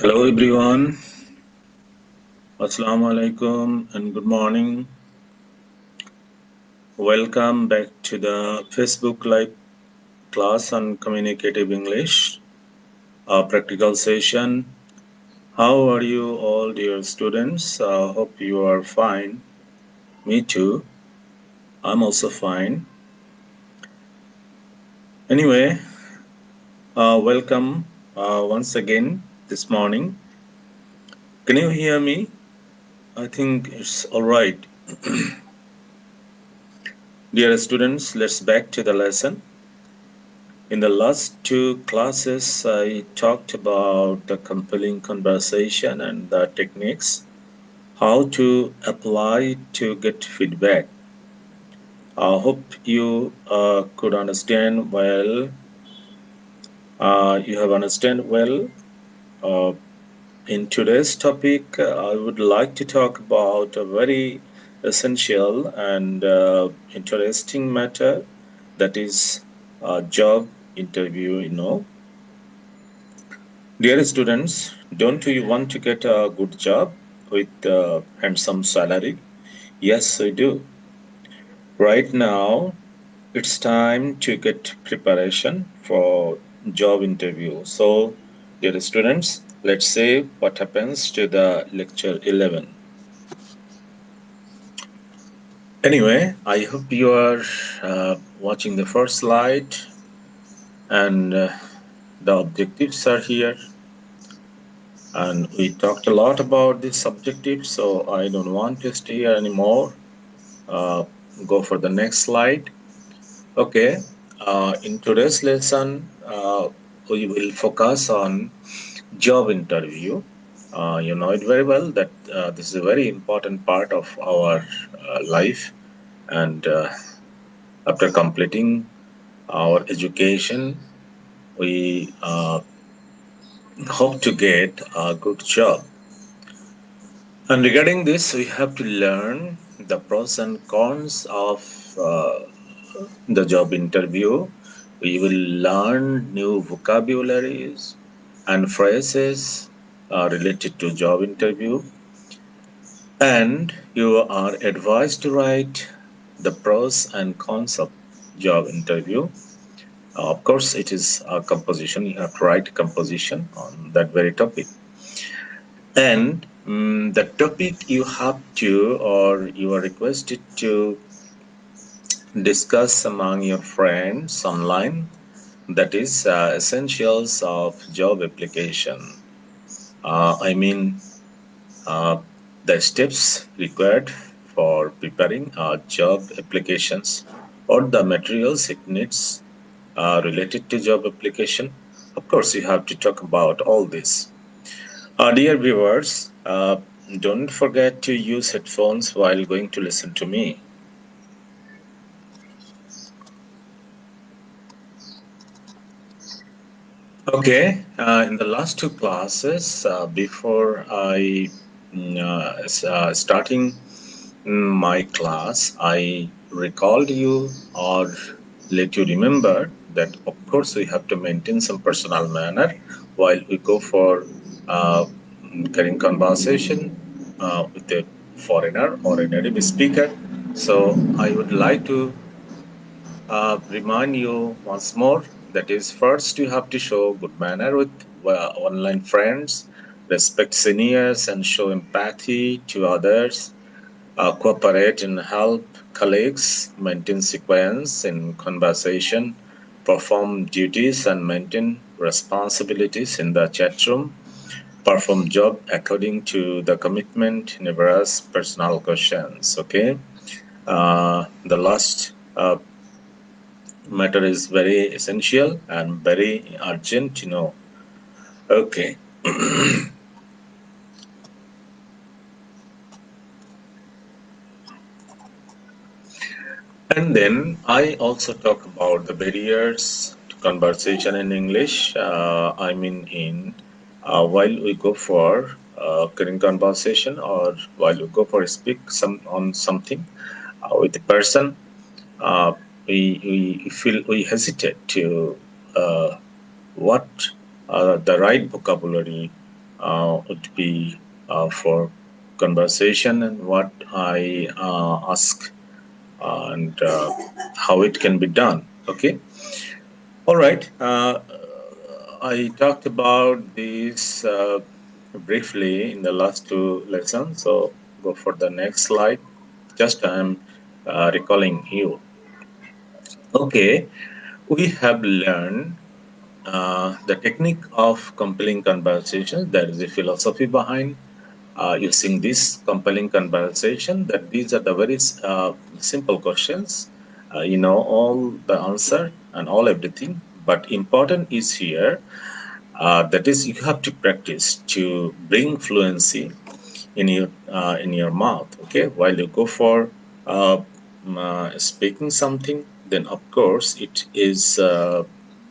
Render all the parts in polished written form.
Hello everyone, Assalamu alaikum and good morning. Welcome back to the Facebook Live class on Communicative English, our practical session. How are you all, dear students? Hope you are fine. Me too. I'm also fine. Anyway, welcome once again this morning. Can you hear me? I think it's all right. Dear students, let's back to the lesson. In the last two classes, I talked about the compelling conversation and the techniques, how to apply to get feedback. I hope you could understand well. You have understand well. Uh, in today's topic, I would like to talk about a very essential and interesting matter, that is job interview. Dear students, don't you want to get a good job with a handsome salary? Yes, I do. Right now, it's time to get preparation for job interview. So, dear students, let's see what happens to the lecture 11. Anyway, I hope you are watching the first slide and the objectives are here. And we talked a lot about this objective, so I don't want to stay here anymore. Uh, go for the next slide. Okay, in today's lesson, we will focus on job interview. You know it very well that this is a very important part of our life, and after completing our education, we hope to get a good job. And regarding this, we have to learn the pros and cons of the job interview. We will learn new vocabularies and phrases related to job interview. And you are advised to write the pros and cons of job interview. Of course, it is a composition. You have to write a composition on that very topic. And the topic you have to, or you are requested to discuss among your friends online, that is essentials of job application. I mean, uh, the steps required for preparing job applications or the materials it needs related to job application. Of course, you have to talk about all this. Dear viewers, don't forget to use headphones while going to listen to me. Okay, in the last two classes, before I starting my class, I recalled you or let you remember that of course we have to maintain some personal manner while we go for uh, carrying conversation with a foreigner or a native speaker. So I would like to remind you once more, that is, first you have to show good manner with online friends, respect seniors and show empathy to others, cooperate and help colleagues, maintain sequence in conversation, perform duties and maintain responsibilities in the chat room, perform job according to the commitment, never ask personal questions. Okay, the last matter is very essential and very urgent to know. Okay. And then I also talk about the barriers to conversation in English. I mean, in while we go for current conversation or while we go for speak some on something with a person, uh, we feel we hesitate to what the right vocabulary would be for conversation and what I ask and how it can be done. Okay. All right. I talked about this briefly in the last two lessons. So go for the next slide. Just I'm recalling you. Okay. We have learned the technique of compelling conversation. There is a philosophy behind using this compelling conversation. That these are the very simple questions. You know all the answer and all everything. But important is here that is you have to practice to bring fluency in your mouth. Okay, while you go for speaking something, then of course it is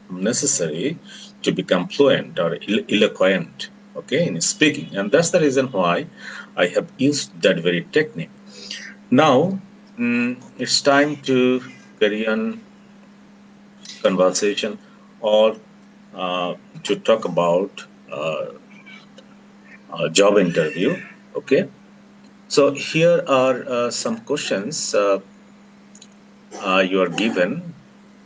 necessary to become fluent or eloquent, okay, in speaking, and that's the reason why I have used that very technique. Now it's time to carry on conversation or to talk about job interview. Okay, so here are some questions you are given,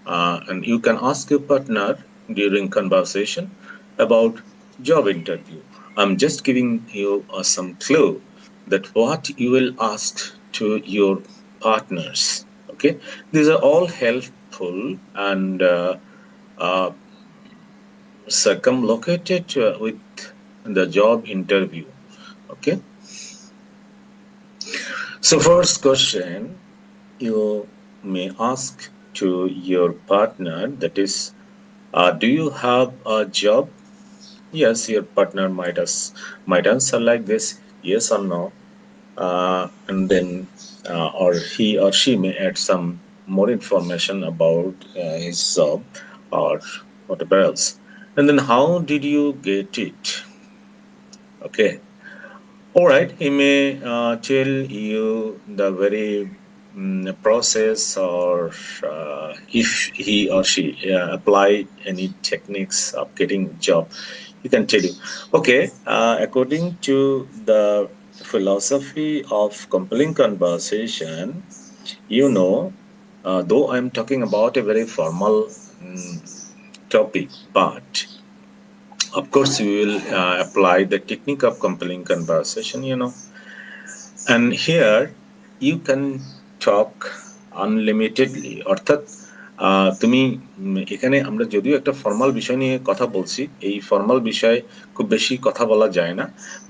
and you can ask your partner during conversation about job interview. I'm just giving you some clue that what you will ask to your partners. Okay, these are all helpful and uh, circumlocated with the job interview. Okay, so first question you may ask to your partner, that is, do you have a job? Yes, your partner might answer like this, yes or no, and then or he or she may add some more information about his job or whatever else. And then how did you get it? Okay. All right, he may tell you the very process, or if he or she apply any techniques of getting job, he can tell you. Okay, according to the philosophy of compelling conversation, you know, though I'm talking about a very formal topic, but of course we will apply the technique of compelling conversation. You know, and here you can talk unlimitedly, অর্থাৎ তুমি এখানে আমরা যদিও একটা formal বিষয় নিয়ে কথা বলছি, এই ফর্মাল বিষয়ে খুব বেশি কথা বলা যায় না,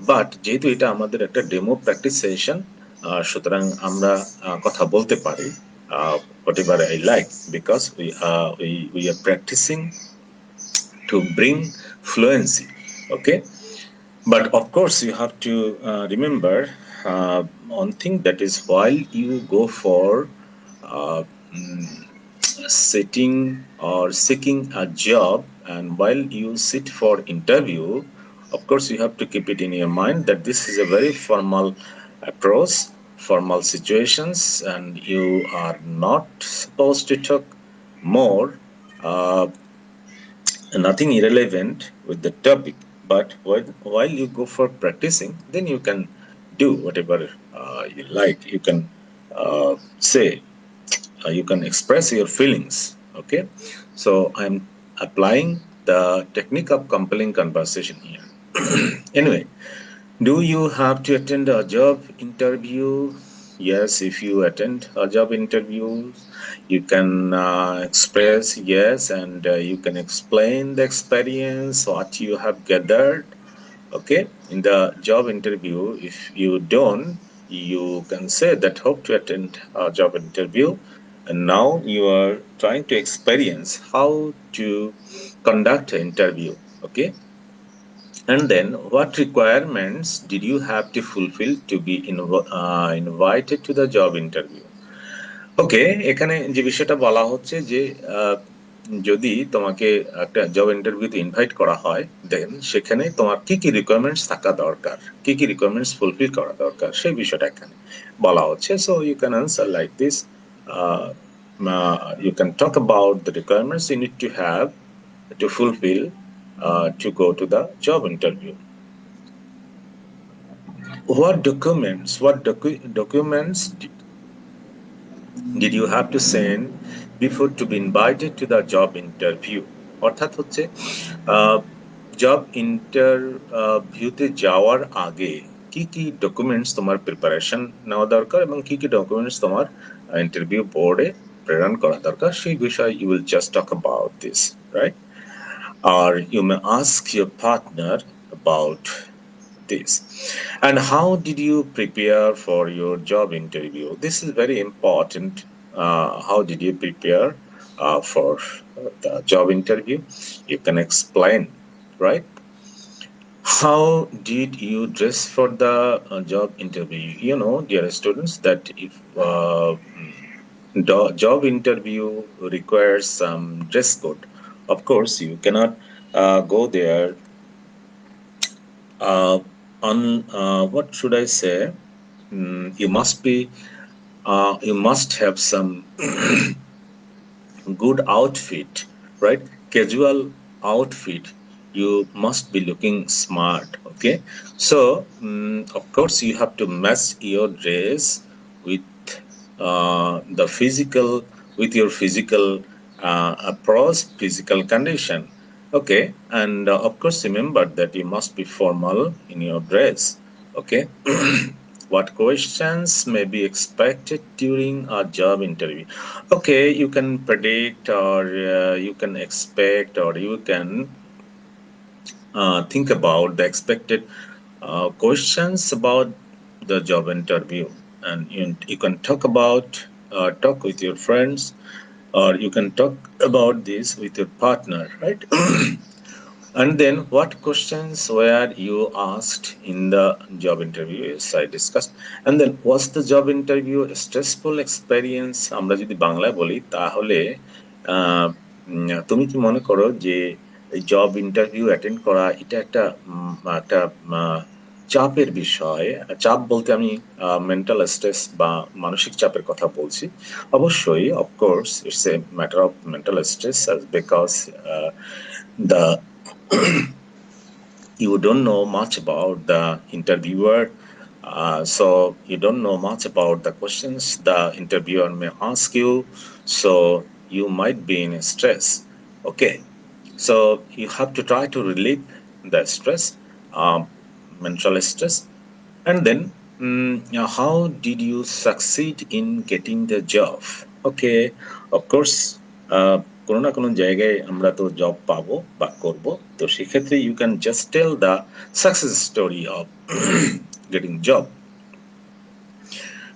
বাট যেহেতু এটা আমাদের একটা ডেমো প্র্যাকটিস সেশন, সুতরাং আমরা কথা বলতে পারি whatever I like, because we are practicing to bring fluency. Okay, but of course, you have to remember one thing, that is, while you go for uh, sitting or seeking a job, and while you sit for interview, of course, you have to keep it in your mind that this is a very formal approach, formal situations, and you are not supposed to talk more. Uh, Nothing irrelevant with the topic. But while you go for practicing, then you can do whatever you like. You can say, you can express your feelings. Okay, so I'm applying the technique of compelling conversation here. Anyway, do you have to attend a job interview? Yes, if you attend a job interview, you can express yes, and you can explain the experience, what you have gathered. Okay, in the job interview, if you don't, you can say that hope to attend a job interview, and now you are trying to experience how to conduct an interview. Okay, and then, what requirements did you have to fulfill to be invited to the job interview? ওকে, এখানে যে বিষয়টা বলা হচ্ছে যে যদি তোমাকে একটা job ইন্টারভিউতে ইনভাইট করা হয়, দেন সেখানে তোমার কি কি রিকোয়ারমেন্টস থাকা দরকার, কি কি রিকোয়ারমেন্টস ফুলফিল করা দরকার, সেই বিষয়টা এখানে বলা হচ্ছে। So you can answer like this, you can talk about the requirements you need to have to fulfill to go to the job interview. did you have to send before to be invited to the job interview? অর্থাৎ হচ্ছে job ইন্টারভিউতে যাওয়ার আগে কি কি documents তোমার preparation নেওয়া দরকার এবং কি কি ডকুমেন্টস তোমার ইন্টারভিউ বোর্ডে প্রেরণ করা দরকার সেই বিষয়ে you will just talk about this, right? Or you may ask your partner about this. And how did you prepare for your job interview? This is very important. How did you prepare for the job interview? You can explain, right? How did you dress for the job interview? You know, dear students, that if job interview requires some dress code, of course, you cannot go there uh, on what should I say? You must be you must have some good outfit, right? Casual outfit. You must be looking smart. Okay, so of course you have to match your dress with the physical with your physical approach, physical condition. Okay, and of course remember that you must be formal in your dress. Okay. What questions may be expected during a job interview? Okay, you can predict, or you can expect, or you can think about the expected questions about the job interview, and you can talk with your friends, or you can talk about this with your partner, right? And then, what questions were you asked in the job interview? As I discussed. And then, was the job interview a stressful experience? আমরা যদি বাংলায় বলি তাহলে তুমি কি মনে করো যে জব ইন্টারভিউ অ্যাটেন্ড করা এটা একটা চাপের বিষয়? চাপ বলতে আমি মেন্টাল স্ট্রেস বা মানসিক চাপের কথা বলছি। অবশ্যই, of course, it's a matter of mental stress because the you don't know much about the interviewer, so you don't know much about the questions the interviewer may ask you, so you might be in stress. Okay, so you have to try to relieve the stress, mental stress. And then, how did you succeed in getting the job? Okay, of course, কোনো না কোনো জায়গায় আমরা তো job পাবো বা করব, তো সেক্ষেত্রে you can just tell the success story of getting job.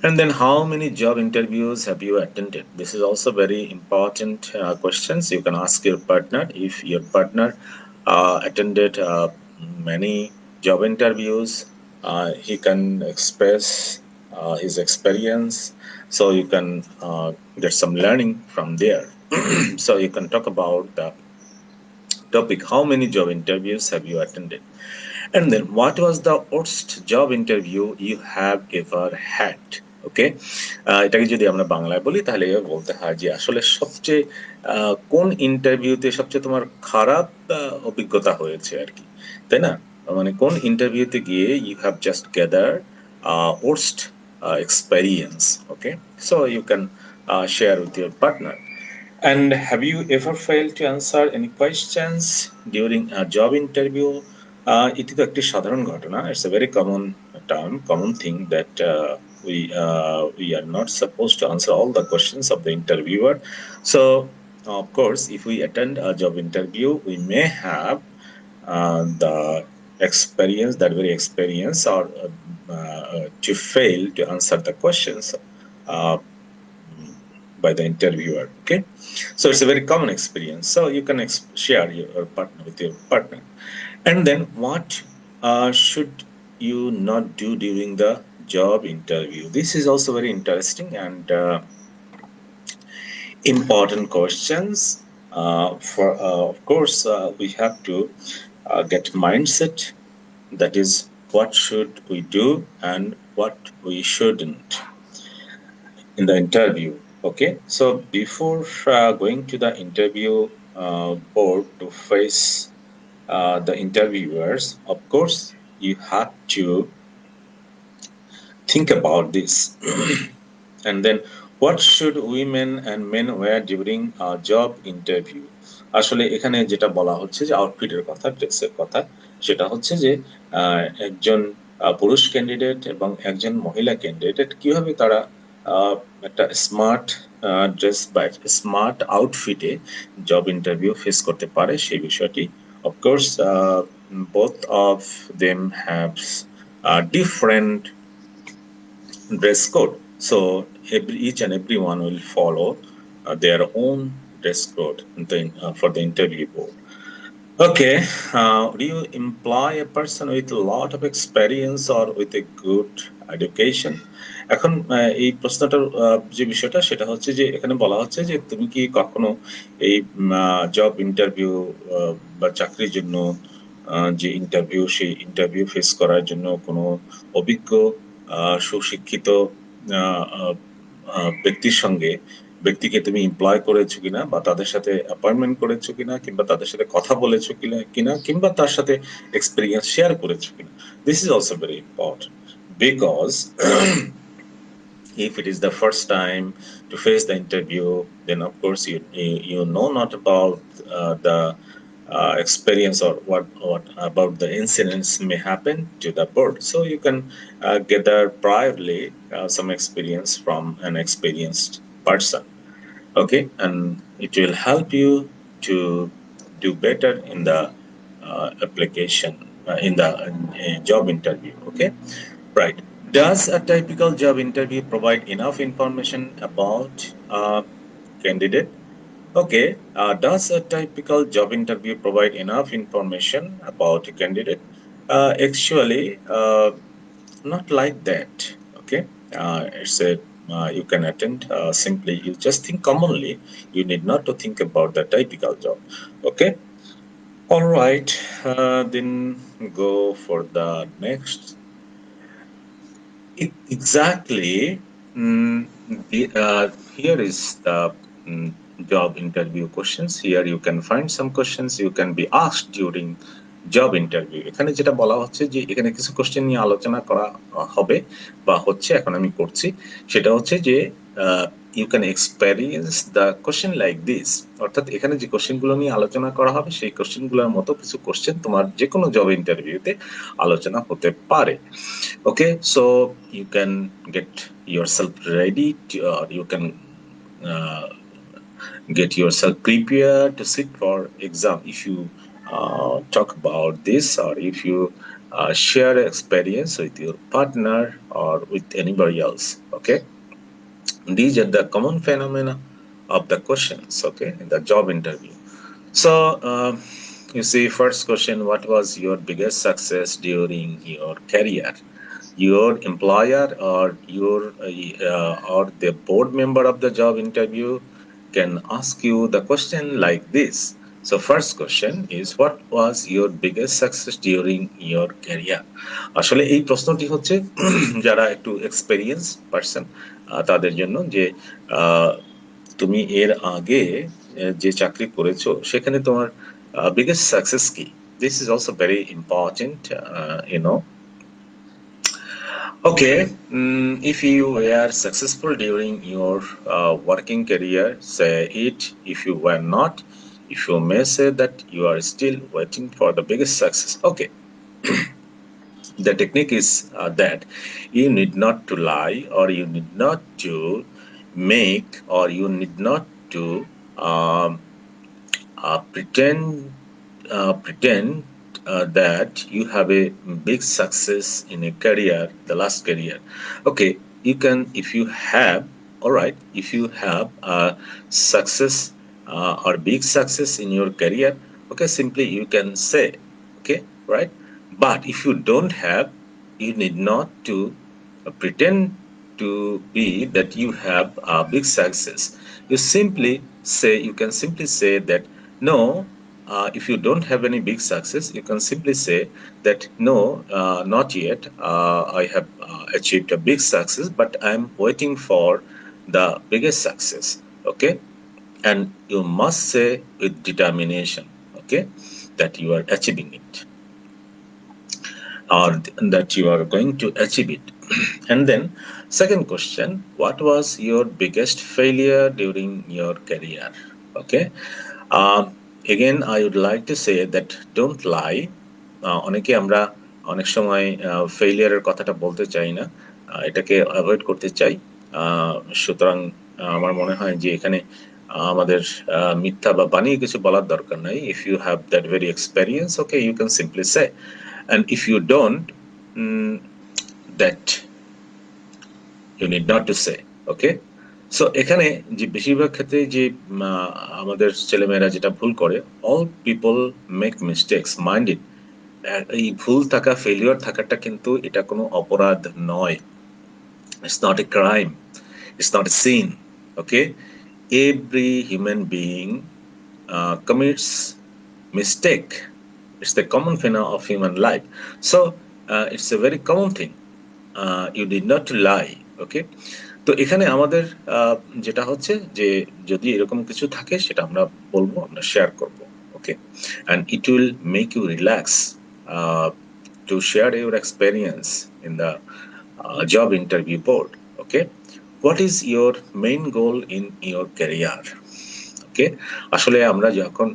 And then, how many job interviews have you attended? This is also very important questions. You can ask your partner if your partner attended many job interviews. He can express his experience, so you can get some learning from there. So you can talk about the topic, how many job interviews have you attended? And then, what was the worst job interview you have ever had? ওকে, এটাকে যদি আমরা বাংলায় বলি তাহলে এভাবে বলতে হয় যে আসলে সবচেয়ে কোন ইন্টারভিউতে সবচেয়ে তোমার খারাপ অভিজ্ঞতা হয়েছে আর কি, তাই না? মানে কোন ইন্টারভিউতে গিয়ে you have just gather worst experience. Okay, so you can share with your partner. And have you ever failed to answer any questions during a job interview? It is একটি সাধারণ ঘটনা. It's a very common term, common thing that we are not supposed to answer all the questions of the interviewer. So, of course, if we attend a job interview, we may have the experience, that very experience, or to fail to answer the questions uh, by the interviewer. Okay, so it's a very common experience, so you can share your partner with your partner. And then, what should you not do during the job interview? This is also very interesting and important questions. For of course, we have to get mindset, that is what should we do and what we shouldn't in the interview. Okay, so before going to the interview board to face the interviewers, of course, you have to Think about this. And then, what should women and men wear during a job interview? আসলে এখানে যেটা বলা হচ্ছে যে আউটফিটের কথা, ড্রেসের কথা, সেটা হচ্ছে যে একজন পুরুষ ক্যান্ডিডেট এবং একজন মহিলা ক্যান্ডিডেট কিভাবে তারা আহ, একটা স্মার্ট ড্রেস বা স্মার্ট আউটফিটে জব ইন্টারভিউ ফেস করতে পারে সেই বিষয়টি of course both of them have different dress code. So each and everyone will follow their own dress code for the interview board. Okay, do you imply a person with a lot of experience or with a good education? এখন এই প্রশ্নটার যে বিষয়টা সেটা হচ্ছে যে এখানে বলা হচ্ছে যে তুমি কি কখনো এই জব ইন্টারভিউ বা চাকরির জন্য যে ইন্টারভিউ সেই ইন্টারভিউ ফেস করার জন্য কোনো অভিজ্ঞ সুশিক্ষিত আহ, আহ, ব্যক্তির সঙ্গে ব্যক্তিকে তুমি এমপ্লয় করেছো কিনা বা তাদের সাথে অ্যাপয়েন্টমেন্ট করেছো কিনা কিংবা তাদের সাথে কথা বলেছো কিনা কিংবা তার সাথে এক্সপিরিয়েন্স শেয়ার করেছো কিনা this is also very important because if it is the first time to face the interview, then of course you know not about the experience or what about the incidents may happen to the board. So you can gather priorly some experience from an experienced person. Okay, and it will help you to do better in the application in the job interview. Okay, right. Does a typical job interview provide enough information about a candidate? Okay, does a typical job interview provide enough information about a candidate? Actually, not like that. Okay, it's a you can attend simply. You just think commonly. You need not to think about the typical job. Okay. All right. Then go for the next. Exactly. Mm, Here is the job interview questions. Here you can find some questions you can be asked during job interview. এখানে যেটা বলা হচ্ছে যে এখানে কিছু question নিয়ে আলোচনা করা হবে বা হচ্ছে এখন আমি করছি সেটা হচ্ছে যে you can experience the question like this, অর্থাৎ এখানে যে কোশ্চেনগুলো নিয়ে আলোচনা করা হবে সেই কোশ্চেনগুলোর মতো কিছু কোশ্চেন তোমার যে কোনো জব ইন্টারভিউতে আলোচনা হতে পারে। Okay, so you can get yourself ready to, or you can uh, get yourself prepared to sit for exam if you talk about this or if you share experience with your partner or with anybody else. Okay, these are the common phenomena of the questions, okay, in the job interview. So you see, first question: what was your biggest success during your career? Your employer or your or the board member of the job interview can ask you the question like this. So first question is, what was your biggest success during your career? আসলে এই প্রশ্নটি হচ্ছে যারা একটু experience person তাদের জন্য যে আহ, তুমি এর আগে যে চাকরি করেছো সেখানে তোমার বিগেস্ট সাকসেস কি? This is also very important, you know. Okay, if you were successful during your working career, say it. If you were not, if you may say that you are still waiting for the biggest success. Okay, the technique is that you need not to lie, or you need not to make, or you need not to um, pretend that you have a big success in a career, the last career. Okay, you can, if you have, all right, if you have a success or big success in your career, okay, simply you can say, okay, right. But if you don't have, you need not to pretend to be that you have a big success. You can simply say that no. If you don't have any big success, you can simply say that no, not yet. I have achieved a big success, but I'm waiting for the biggest success. Okay, and you must say with determination. Okay, that you are achieving it or that you are going to achieve it. And then, second question, what was your biggest failure during your career? Okay. Again, I would like to say that don't lie. অনেকে আমরা অনেক সময় ফেইলিয়ারের কথাটা বলতে চাই না, এটাকে avoid করতে চাই। সুতরাং আমার মনে হয় যে এখানে আমাদের মিথ্যা বা বানিয়ে কিছু বলার দরকার নাই। If you have that very experience, okay, you can simply say, and if you don't, that you need not to say. Okay, so এখানে যে বেশিরভাগ ক্ষেত্রে যে আমাদের ছেলেমেয়েরা যেটা ভুল করে, all people make mistakes, mind it. এই ভুল থাকা, ফেলিওর থাকাটা কিন্তু এটা কোনো অপরাধ নয়। It's not a crime, it's not a sin. Okay, every human being commits mistake. It's the common phenomena of human life. So it's a very common thing. You did not lie. Okay, তো এখানে আমাদের যেটা হচ্ছে যে যদি এরকম কিছু থাকে সেটা আমরা বলবো, আমরা শেয়ার করব। Okay, and it will make you relax to share your experience in the job interview board. Okay, what is your main goal in your career? ওকে, আসলে আমরা যখন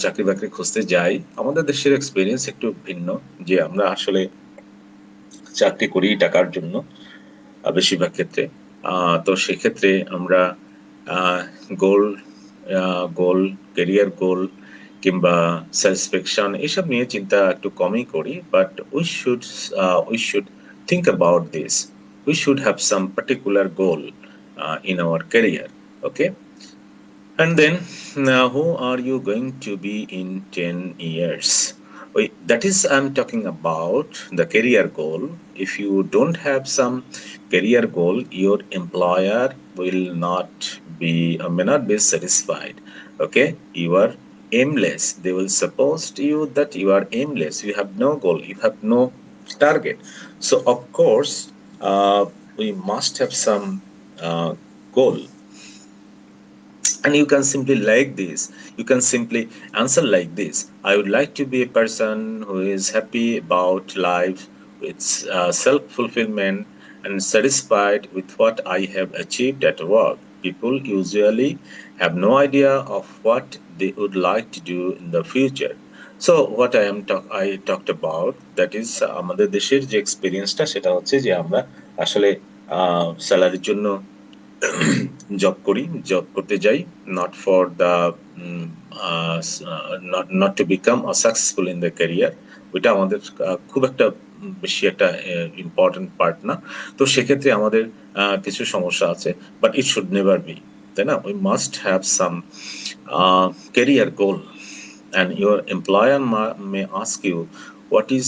চাকরি বাকরি খুঁজতে যাই, আমাদের দেশের এক্সপিরিয়েন্স একটু ভিন্ন, যে আমরা আসলে চাকরি করি টাকার জন্য বেশিরভাগ ক্ষেত্রে। তো সেক্ষেত্রে আমরা গোল গোল কেরিয়ার গোল কিংবা স্যাটিসফ্যাকশন এসব নিয়ে চিন্তা একটু কমই করি, but we should think about this. We should have some particular goal in our career. Okay, and then who are you going to be in 10 years? That is, I'm talking about the career goal. If you don't have some career goal, your employer will not be, may not be satisfied. Okay, you are aimless. They will suppose to you that you are aimless. You have no goal. You have no target. So of course, we must have some goal, and you can simply like this, you can simply answer like this: I would like to be a person who is happy about life, with self fulfillment and satisfied with what I have achieved at work. People usually have no idea of what they would like to do in the future. So what I talked about, that is আমাদের দেশের যে এক্সপেরিয়েন্সটা সেটা হচ্ছে যে আমরা আসলে স্যালারির জন্য জব করি, জব করতে যাই, not for the not to become successful in the career. ওইটা আমাদের খুব একটা বেশি একটা ইম্পর্টেন্ট পার্ট না। তো সেক্ষেত্রে আমাদের কিছু সমস্যা আছে, but it should never be, তাই না? We must have some career goal, and your employer may ask you, what is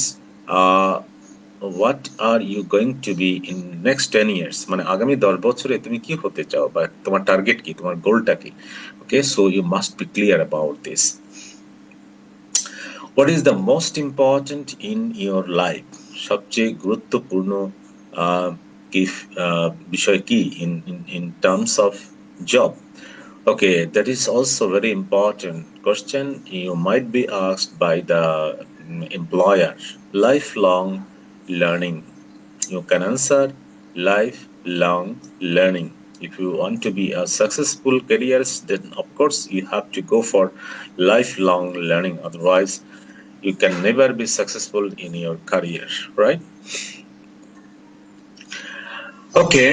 what are you going to be in next 10 years, মানে আগামী 10 বছরে তুমি কি হতে চাও, বা তোমার টার্গেট কি, তোমার গোলটা কি? Okay, so you must be clear about this. What is the most important in your life? সবচেয়ে গুরুত্বপূর্ণ কি বিষয় কি in terms of job? Okay, that is also very important question. You might be asked by the employer. Lifelong learning. You can answer lifelong learning. If you want to be a successful careers, then of course you have to go for lifelong learning. Otherwise, you can never be successful in your career, right? Okay,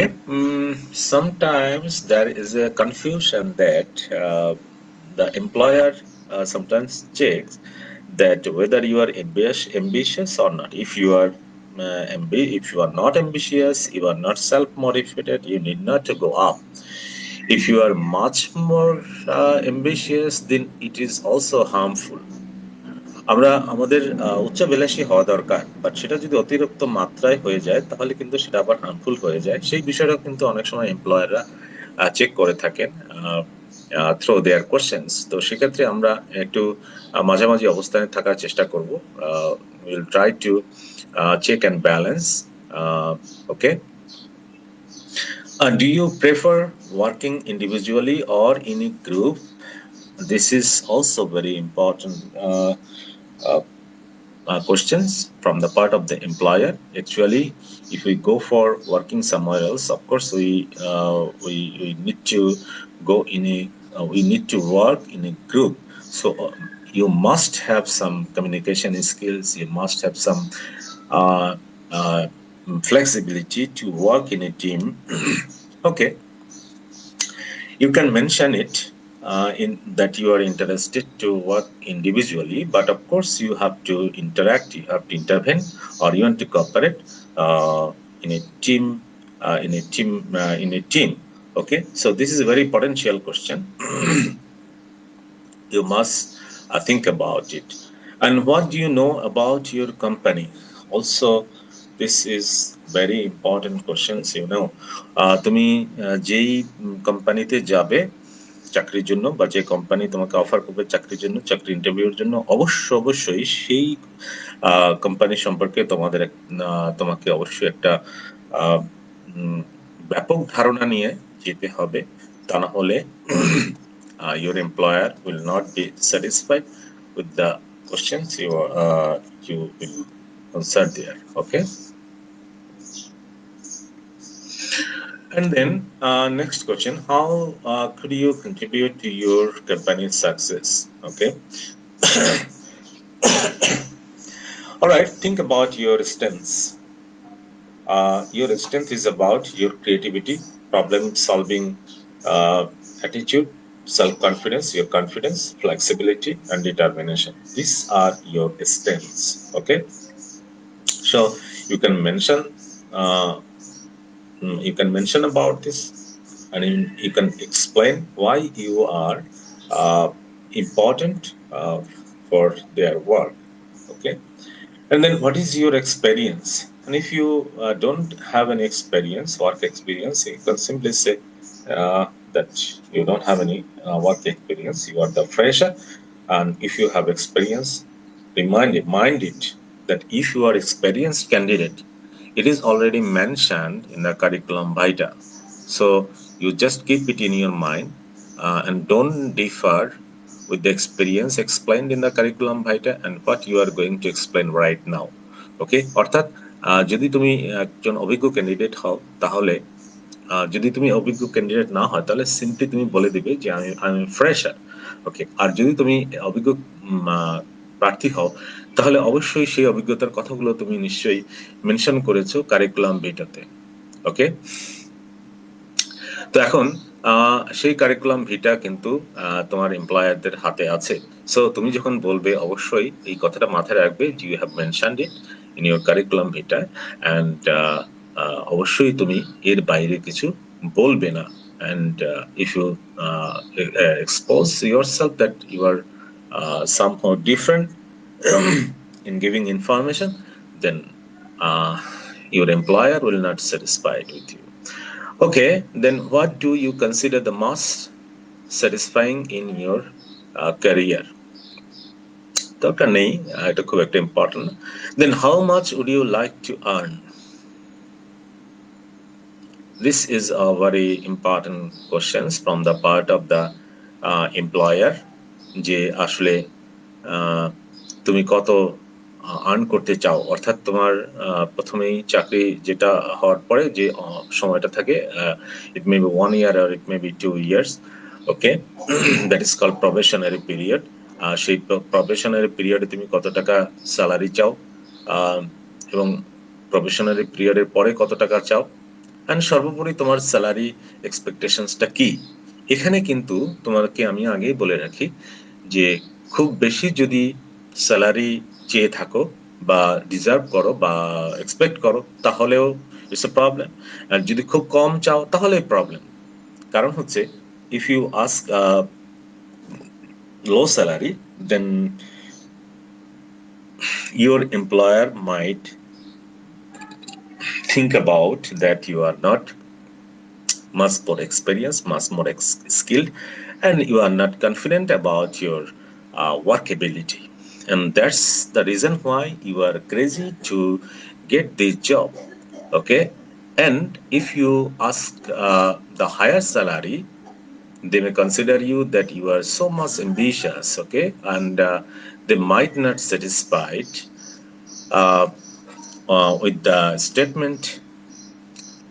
sometimes there is a confusion that the employer sometimes checks that whether you are ambitious or not. If you are if you are not ambitious, you are not self-motivated, you need not to go up. If you are much more ambitious, then it is also harmful. আমরা আমাদের উচ্চাভিলাষী হওয়া দরকার, but সেটা যদি অতিরিক্ত মাত্রায় হয়ে যায় তাহলে কিন্তু সেটা আবার হার্মফুল হয়ে যায়। সেই বিষয়টা কিন্তু অনেক সময় এমপ্লয়াররা চেক করে থাকেন থ্রু দেয়ার কোশ্চেন্স। তো সেক্ষেত্রে আমরা একটু মাঝামাঝি অবস্থানে থাকার চেষ্টা করব। Will try to check and balance. Okay, do you prefer working individually or in a group? This is also very important. Uh, questions from the part of the employer. Actually, if we go for working somewhere else, of course we need to go in a we need to work in a group. So you must have some communication skills. You must have some uh, uh, flexibility to work in a team. Okay, you can mention it in that you are interested to work individually, but of course you have to interact, you have to intervene, or you want to cooperate in a team, in a team. Okay, so this is a very potential question. You must think about it. And what do you know about your company? Also, this is very important questions. তুমি যেই কোম্পানিতে যাবে চাকরির জন্য, বা যে company তোমাকে offer করবে চাকরির জন্য, চাকরি ইন্টারভিউর জন্য, অবশ্যই সেই কোম্পানি সম্পর্কে তোমাকে অবশ্যই একটা আহ, ব্যাপক ধারণা নিয়ে যেতে হবে। তা না হলে your employer will not be satisfied with the questions you will answer there. Okay. And then next question: how could you contribute to your company's success? Okay. All right. Think about your strengths. Your strength is about your creativity, problem solving attitude, self confidence, your confidence, flexibility, and determination. These are your strengths. Okay. So you can mention uh, you can mention about this, and you can explain why you are important for their work. Okay. And then what is your experience? And if you don't have any experience, work experience, you can simply say that you don't have any work experience, you are the fresher. And if you have experience, mind it that if you are experienced candidate, it is already mentioned in the curriculum vitae. So you just keep it in your mind and don't differ with the experience explained in the curriculum vitae and what you are going to explain right now. Okay, অর্থাৎ যদি তুমি একজন অভিজ্ঞ candidate হও, তাহলে যদি তুমি অভিজ্ঞ ক্যান্ডিডেট না হয়, তাহলে সিম্পলি তুমি বলে দিবে যে আমি ফ্রেশার। ওকে, আর যদি তুমি অভিজ্ঞ প্রার্থী হও, তাহলে অবশ্যই সেই অভিজ্ঞতার কথাগুলো তুমি নিশ্চয়ই মেনশন করেছো কারিকুলাম ভিটাতে। ওকে, তো এখন সেই কারিকুলাম ভিটা কিন্তু তোমার এমপ্লয়ারদের হাতে আছে। সো তুমি যখন বলবে, অবশ্যই এই কথাটা মাথায় রাখবে যে you have mentioned it in your curriculum vitae, and অবশ্যই তুমি এর বাইরে কিছু বলবে না। And if you expose yourself that you are somehow different in giving information, then your employer will not satisfied with you. Okay, then what do you consider the most satisfying in your career? দরকার নেই, এটা খুব একটা important. Then how much would you like to earn? This is a very important questions from the part of the employer, যে আসলে তুমি কত earn করতে চাও। অর্থাৎ তোমার প্রথমেই চাকরি যেটা হওয়ার পরে যে সময়টা থাকে, it may be 1 year or it may be 2 years. Okay, that is called probationary period. সেই প্রবেশনারি পিরিয়ডে তুমি কত টাকা স্যালারি চাও, এবং প্রবেশনারি পিরিয়ডের পরে কত টাকা চাও, অ্যান্ড সর্বোপরি তোমার স্যালারি এক্সপেকটেশনসটা কি। এখানে কিন্তু তোমাকে আমি আগেই বলে রাখি যে খুব বেশি যদি স্যালারি চেয়ে থাকো বা ডিজার্ভ করো বা এক্সপেক্ট করো, তাহলেও ইটস এ প্রবলেম। আর যদি খুব কম চাও, তাহলে প্রবলেম। কারণ হচ্ছে, if you ask low salary, then your employer might think about that you are not much more experienced, much more skilled, and you are not confident about your work ability. And that's the reason why you are crazy to get this job. Okay, and if you ask the higher salary, they may consider you that you are so much ambitious. Okay, and they might not satisfied uh, with the statement,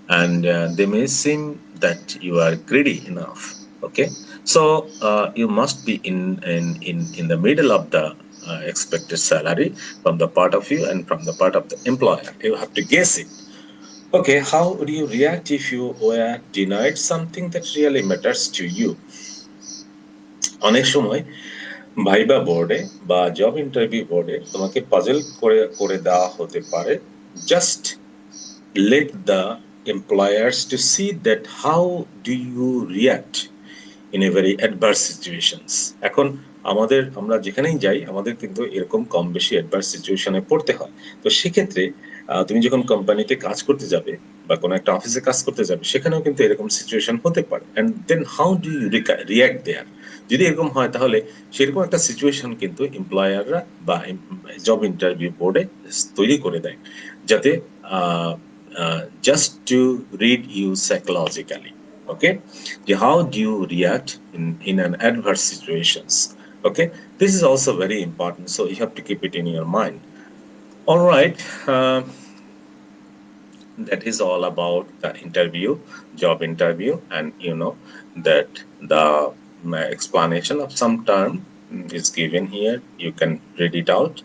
and they may seem that you are greedy enough. Okay, so you must be in the middle of the expected salary from the part of you and from the part of the employer. You have to guess it. Okay, how would you react if you were denied something that really matters to you? অনেক সময় viva বোর্ডে বা job interview বোর্ডে তোমাকে puzzle করে করে দেওয়া হতে পারে, just let the employers to see that how do you react in a very adverse situations. এখন আমরা যেখানেই যাই আমাদের কিন্তু এরকম কম বেশি অ্যাডভার্স সিচুয়েশনে পড়তে হয়। তো সেক্ষেত্রে তুমি যখন কোম্পানিতে কাজ করতে যাবে বা কোনো একটা অফিসে কাজ করতে যাবে সেখানেও কিন্তু এরকম সিচুয়েশন হতে পারে, and then how do you react there. যদি এরকম হয় তাহলে সেরকম একটা সিচুয়েশন কিন্তু এমপ্লয়াররা বা জব ইন্টারভিউ বোর্ডে তৈরি করে দেয়, যাতে just to read you psychologically. Okay, how do you react in an adverse situations? Okay, this is also very important, so you have to keep it in your mind. All right, that is all about the interview, job interview, and you know that the explanation of some term is given here. You can read it out.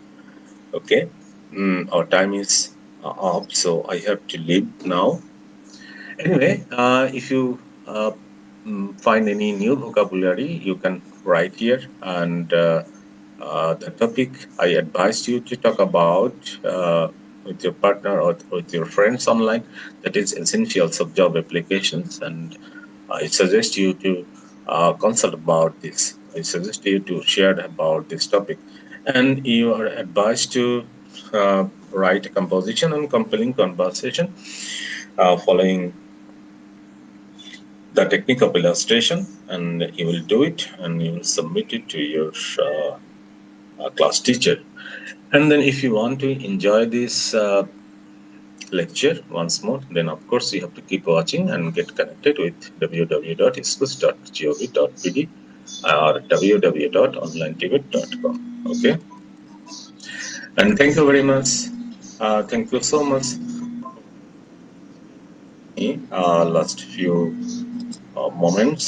Okay, our time is up, so I have to leave now. Anyway, if you find any new vocabulary, you can write here. And the topic I advise you to talk about with your partner or with your friends online, that is essentials of job applications. And I suggest you to consult about this. I suggest you to share about this topic. And you are advised to write a composition and compelling conversation following the technique of illustration, and you will do it and you will submit it to your class teacher. And then if you want to enjoy this lecture once more, then of course you have to keep watching and get connected with www.iskus.gov.pd or www.onlinetibet.com. Okay, and thank you very much. Thank you so much. Last few moments.